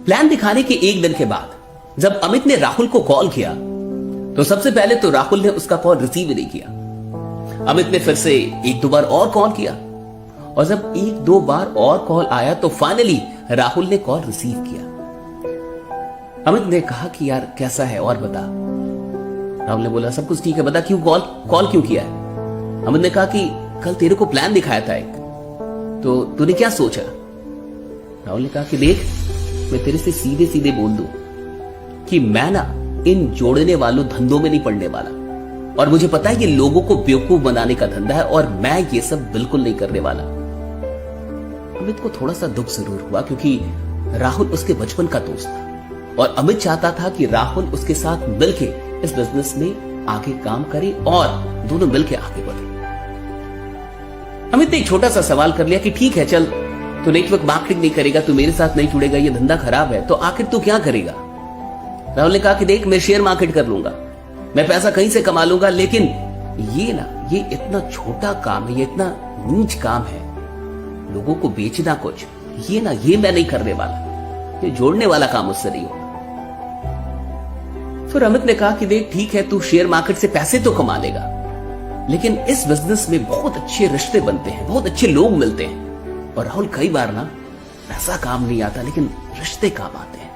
Plan दिखाने के एक दिन के बाद जब अमित ने राहुल को कॉल किया तो सबसे पहले तो राहुल ने उसका कॉल रिसीव ही नहीं किया। अमित ने फिर से एक दो बार और कॉल किया और जब एक दो बार और कॉल आया तो फाइनली राहुल ने कॉल रिसीव किया। अमित ने कहा कि यार कैसा है और बता। राहुल ने बोला सब कुछ ठीक है, बता क्यों कॉल क्यों किया है। अमित ने कहा कि कल तेरे को प्लान दिखाया था एक, तो तूने क्या सोचा। राहुल ने कहा कि देख मैं तेरे से सीधे सीधे बोल दूं कि मैं ना इन जोड़ने वालों धंधों में नहीं पड़ने वाला और मुझे पता है ये लोगों को बेवकूफ बनाने का धंधा है और मैं ये सब बिल्कुल नहीं करने वाला। अमित को थोड़ा सा दुख जरूर हुआ क्योंकि राहुल उसके बचपन का दोस्त था और अमित चाहता था कि राहुल उसके साथ मिलके इस बिजनेस में आगे काम करे और दोनों मिलके आगे बढ़े। अमित ने एक छोटा सा सवाल कर लिया कि ठीक है चल तू नेटवर्क मार्केटिंग नहीं करेगा, तू मेरे साथ नहीं जुड़ेगा, ये धंधा खराब है, तो आखिर तू क्या करेगा। राहुल ने कहा कि देख मैं शेयर मार्केट कर लूंगा, मैं पैसा कहीं से कमा लूंगा, लेकिन ये इतना छोटा काम है, ये इतना नीच काम है, लोगों को बेचना कुछ, ये मैं नहीं करने वाला, ये जोड़ने वाला काम मुझसे नहीं होगा। फिर अमित ने कहा कि देख ठीक है तू शेयर मार्केट से पैसे तो कमा लेगा, लेकिन इस बिजनेस में बहुत अच्छे रिश्ते बनते हैं, बहुत अच्छे लोग मिलते हैं और राहुल कई बार ना पैसा काम नहीं आता लेकिन रिश्ते काम आते हैं।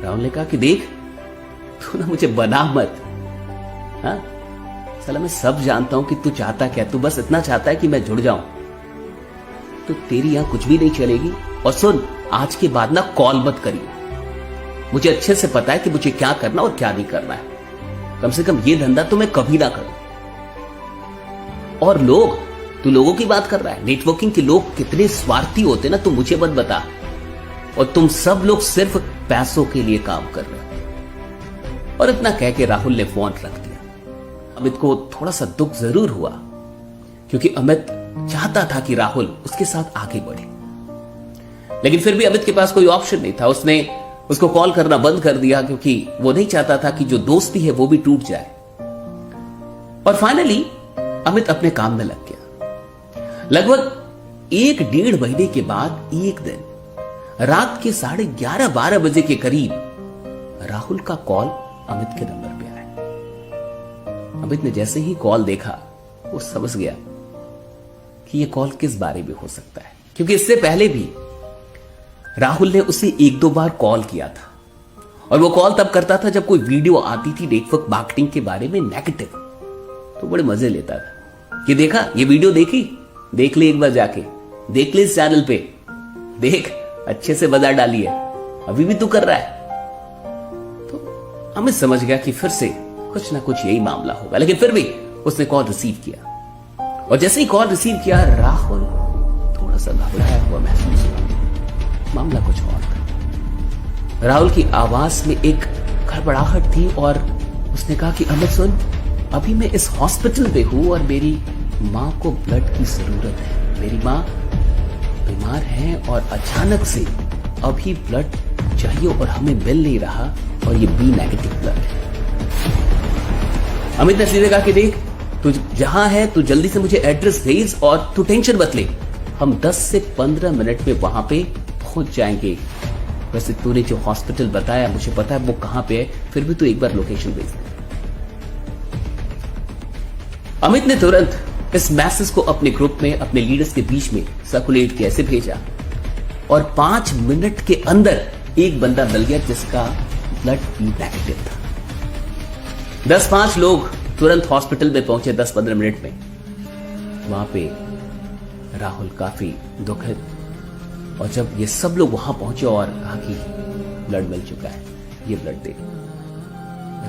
राहुल ने कहा कि देख तू ना मुझे बना मत, हाँ साला मैं सब जानता हूं कि तू चाहता क्या, तू बस इतना चाहता है कि मैं जुड़ जाऊं, तो तेरी यहां कुछ भी नहीं चलेगी। और सुन आज के बाद ना कॉल मत करिए, मुझे अच्छे से पता है कि मुझे क्या करना और क्या नहीं करना है, कम से कम ये धंधा तो मैं कभी ना करूं। और लोग, तू लोगों की बात कर रहा है, नेटवर्किंग के लोग कितने स्वार्थी होते ना, तू मुझे मत बता, और तुम सब लोग सिर्फ पैसों के लिए काम कर रहे हो। और इतना कह के राहुल ने फोन रख दिया। अमित को थोड़ा सा दुख जरूर हुआ क्योंकि अमित चाहता था कि राहुल उसके साथ आगे बढ़े, लेकिन फिर भी अमित के पास कोई ऑप्शन नहीं था। उसने उसको कॉल करना बंद कर दिया क्योंकि वो नहीं चाहता था कि जो दोस्ती है वो भी टूट जाए। और फाइनली अमित अपने काम में लग गया। लगभग 1-1.5 महीने के बाद एक दिन रात के 11:30-12 बजे के करीब राहुल का कॉल अमित के नंबर पे आया। अमित ने जैसे ही कॉल देखा वो समझ गया कि ये कॉल किस बारे में हो सकता है, क्योंकि इससे पहले भी राहुल ने उसे 1-2 बार कॉल किया था और वो कॉल तब करता था जब कोई वीडियो आती थी नेटवर्क मार्केटिंग के बारे में नेगेटिव, तो बड़े मजे लेता था। ये देखा, ये वीडियो देखी, देख ले एक बार जाके, देख ले इस चैनल पे, देख अच्छे से बाजार डाली है, अभी भी तू कर रहा है। तो अमित समझ गया कि फिर से कुछ ना कुछ यही मामला होगा, लेकिन फिर भी उसने कॉल रिसीव किया और जैसे ही कॉल रिसीव किया राहुल थोड़ा सा घबराया हुआ महसूस हुआ, मामला कुछ और था। राहुल की आवाज में एक गड़बड़ाहट थी और उसने कहा कि अमित सुन, अभी मैं इस हॉस्पिटल पे हूं और मेरी मां को ब्लड की जरूरत है, मेरी मां बीमार है और अचानक से अभी ब्लड चाहिए और हमें मिल नहीं रहा और ये बी नेगेटिव ब्लड है। अमित ने सीधे कहा कि देख तू जहां है तू जल्दी से मुझे एड्रेस भेज और तू टेंशन मत ले, हम 10 से 15 मिनट में वहां पे पहुंच जाएंगे। वैसे तूने जो हॉस्पिटल बताया मुझे पता है वो कहां पे है, फिर भी तू एक बार लोकेशन भेज दे। अमित ने तुरंत इस मैसेज को अपने ग्रुप में अपने लीडर्स के बीच में सर्कुलेट कैसे भेजा और 5 मिनट के अंदर एक बंदा मिल गया जिसका ब्लड बी नेगेटिव था। 10-5 लोग तुरंत हॉस्पिटल में पहुंचे 10-15 मिनट में। वहां पे राहुल काफी दुखित, और जब ये सब लोग वहां पहुंचे और कहा कि ब्लड मिल चुका है, ये ब्लड दे,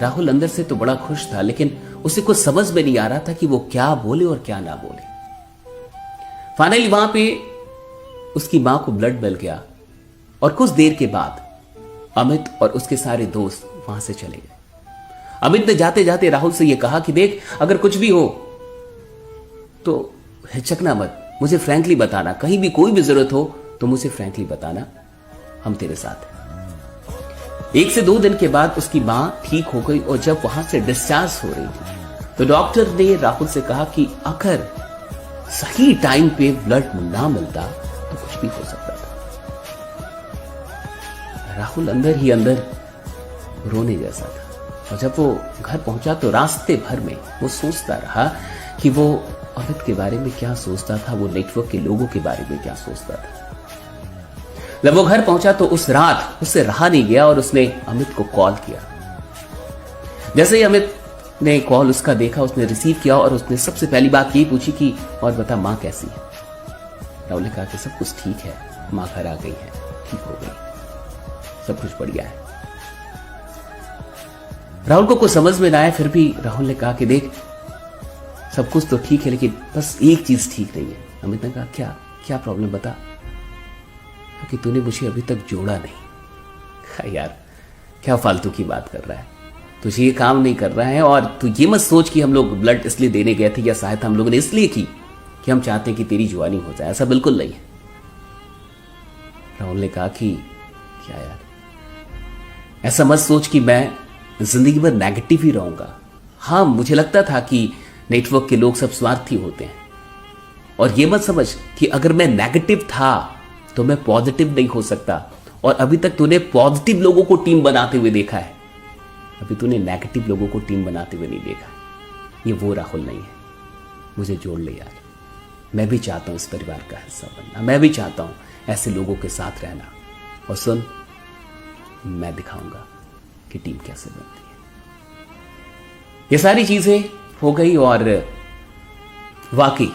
राहुल अंदर से तो बड़ा खुश था, लेकिन उसे कुछ समझ में नहीं आ रहा था कि वो क्या बोले और क्या ना बोले। फाइनली वहां पे उसकी मां को ब्लड मिल गया और कुछ देर के बाद अमित और उसके सारे दोस्त वहां से चले गए। अमित ने जाते जाते राहुल से यह कहा कि देख अगर कुछ भी हो तो हिचकना मत, मुझे फ्रैंकली बताना, कहीं भी कोई भी जरूरत हो तो मुझे फ्रैंकली बताना, हम तेरे साथ हैं। 1 से 2 दिन के बाद उसकी मां ठीक हो गई और जब वहां से डिस्चार्ज हो रही थी तो डॉक्टर ने राहुल से कहा कि अगर सही टाइम पे ब्लड ना मिलता तो कुछ भी हो सकता था। राहुल अंदर ही अंदर रोने जैसा था। और जब वो घर पहुंचा तो रास्ते भर में वो सोचता रहा कि वो अमित के बारे में क्या सोचता था, वो नेटवर्क के लोगों के बारे में क्या सोचता था। जब वो घर पहुंचा तो उस रात उससे रहा नहीं गया और उसने अमित को कॉल किया। जैसे ही अमित ने कॉल उसका देखा, उसने रिसीव किया और उसने सबसे पहली बात यही पूछी कि और बता मां कैसी है। राहुल ने कहा कि सब कुछ ठीक है, मां घर आ गई है, ठीक हो गई, सब कुछ बढ़िया है। राहुल को कुछ समझ में ना आया, फिर भी राहुल ने कहा कि देख सब कुछ तो ठीक है लेकिन बस एक चीज ठीक नहीं है। अमित ने कहा क्या क्या प्रॉब्लम बता। कि तूने मुझे अभी तक जोड़ा नहीं। यार क्या फालतू की बात कर रहा है, तुझे ये काम नहीं कर रहा है। और तू ये मत सोच कि हम लोग ब्लड इसलिए देने गए थे या सहायता हम लोगों ने इसलिए की कि हम चाहते हैं कि तेरी जुआनी हो जाए, ऐसा बिल्कुल नहीं है। राहुल ने कहा कि क्या यार, ऐसा मत सोच कि मैं जिंदगी भर नेगेटिव ही रहूंगा। हाँ, मुझे लगता था कि नेटवर्क के लोग सब स्वार्थी होते हैं, और ये मत समझ कि अगर मैं नेगेटिव था तो मैं पॉजिटिव नहीं हो सकता। और अभी तक तूने पॉजिटिव लोगों को टीम बनाते हुए देखा है, अभी तूने नेगेटिव लोगों को टीम बनाते हुए नहीं देखा। ये वो राहुल नहीं है। मुझे जोड़ ले यार, मैं भी चाहता हूं इस परिवार का हिस्सा बनना, मैं भी चाहता हूं ऐसे लोगों के साथ रहना। और सुन, मैं दिखाऊंगा कि टीम कैसे बनती है। ये सारी चीजें हो गई और वाकई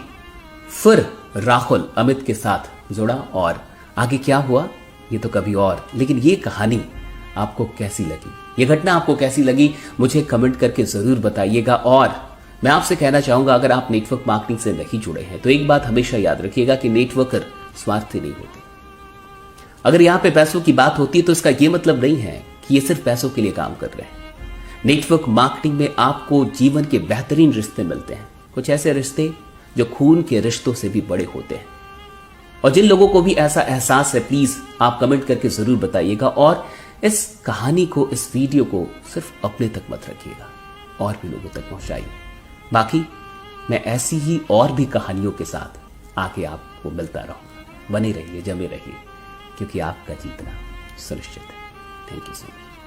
फिर राहुल अमित के साथ जुड़ा। और आगे क्या हुआ ये तो कभी और। लेकिन ये कहानी आपको कैसी लगी, ये घटना आपको कैसी लगी, मुझे कमेंट करके जरूर बताइएगा। और मैं आपसे कहना चाहूंगा, अगर आप नेटवर्क मार्केटिंग से नहीं जुड़े हैं तो एक बात हमेशा याद रखिएगा कि नेटवर्कर स्वार्थी नहीं होते। अगर यहां पे पैसों की बात होती है तो इसका यह मतलब नहीं है कि ये सिर्फ पैसों के लिए काम कर रहे हैं। नेटवर्क मार्केटिंग में आपको जीवन के बेहतरीन रिश्ते मिलते हैं, कुछ ऐसे रिश्ते जो खून के रिश्तों से भी बड़े होते हैं। और जिन लोगों को भी ऐसा एहसास है, प्लीज आप कमेंट करके जरूर बताइएगा। और इस कहानी को, इस वीडियो को सिर्फ अपने तक मत रखिएगा, और भी लोगों तक पहुंचाइए। बाकी मैं ऐसी ही और भी कहानियों के साथ आगे आपको मिलता रहूंगा। बने रहिए, जमे रहिए, क्योंकि आपका जीतना सुनिश्चित है। Thank you so much.